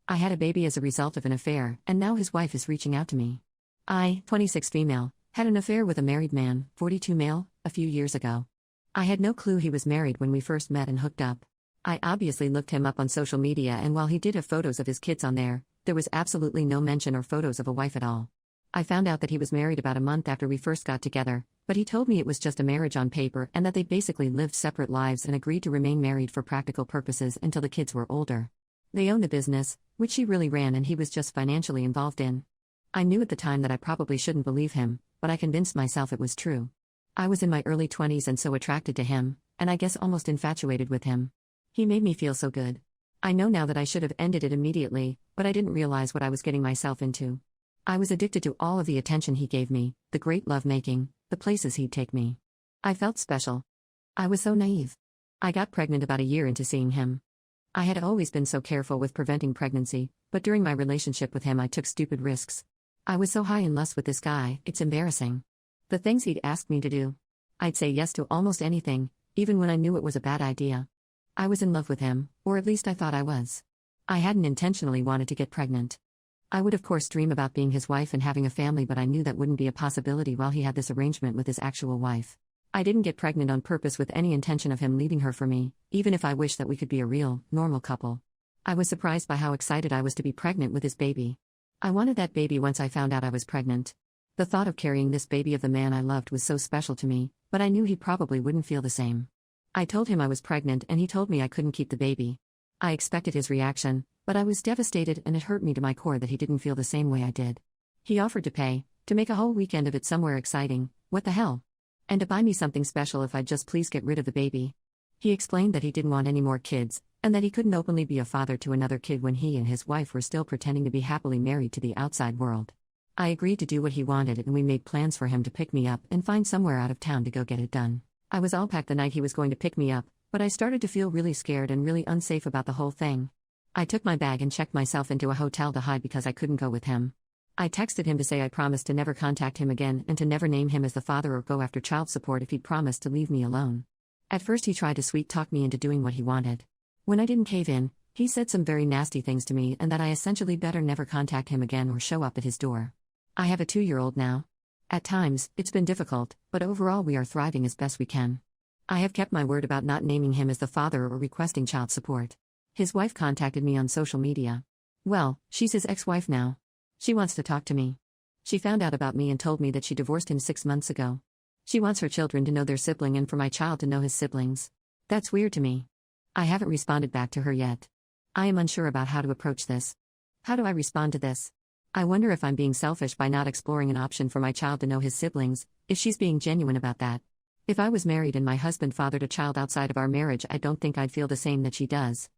I had a baby as a result of an affair, and now his wife is reaching out to me. I, 26 female, had an affair with a married man, 42 male, a few years ago. I had no clue he was married when we first met and hooked up. I obviously looked him up on social media, and while he did have photos of his kids on there was absolutely no mention or photos of a wife at all. I found out that he was married about a month after we first got together, but he told me it was just a marriage on paper and that they basically lived separate lives and agreed to remain married for practical purposes until the kids were older. They owned a business, which she really ran, and he was just financially involved in. I knew at the time that I probably shouldn't believe him, but I convinced myself it was true. I was in my early 20s and so attracted to him, and I guess almost infatuated with him. He made me feel so good. I know now that I should have ended it immediately, but I didn't realize what I was getting myself into. I was addicted to all of the attention he gave me, the great lovemaking, the places he'd take me. I felt special. I was so naive. I got pregnant about a year into seeing him. I had always been so careful with preventing pregnancy, but during my relationship with him I took stupid risks. I was so high in lust with this guy, it's embarrassing. The things he'd ask me to do. I'd say yes to almost anything, even when I knew it was a bad idea. I was in love with him, or at least I thought I was. I hadn't intentionally wanted to get pregnant. I would of course dream about being his wife and having a family, but I knew that wouldn't be a possibility while he had this arrangement with his actual wife. I didn't get pregnant on purpose with any intention of him leaving her for me, even if I wished that we could be a real, normal couple. I was surprised by how excited I was to be pregnant with his baby. I wanted that baby once I found out I was pregnant. The thought of carrying this baby of the man I loved was so special to me, but I knew he probably wouldn't feel the same. I told him I was pregnant and he told me I couldn't keep the baby. I expected his reaction, but I was devastated and it hurt me to my core that he didn't feel the same way I did. He offered to pay, to make a whole weekend of it somewhere exciting, what the hell? And to buy me something special if I'd just please get rid of the baby. He explained that he didn't want any more kids, and that he couldn't openly be a father to another kid when he and his wife were still pretending to be happily married to the outside world. I agreed to do what he wanted and we made plans for him to pick me up and find somewhere out of town to go get it done. I was all packed the night he was going to pick me up, but I started to feel really scared and really unsafe about the whole thing. I took my bag and checked myself into a hotel to hide because I couldn't go with him. I texted him to say I promised to never contact him again and to never name him as the father or go after child support if he'd promised to leave me alone. At first he tried to sweet-talk me into doing what he wanted. When I didn't cave in, he said some very nasty things to me and that I essentially better never contact him again or show up at his door. I have a 2-year-old now. At times, it's been difficult, but overall we are thriving as best we can. I have kept my word about not naming him as the father or requesting child support. His wife contacted me on social media. Well, she's his ex-wife now. She wants to talk to me. She found out about me and told me that she divorced him 6 months ago. She wants her children to know their sibling and for my child to know his siblings. That's weird to me. I haven't responded back to her yet. I am unsure about how to approach this. How do I respond to this? I wonder if I'm being selfish by not exploring an option for my child to know his siblings, if she's being genuine about that. If I was married and my husband fathered a child outside of our marriage, I don't think I'd feel the same that she does.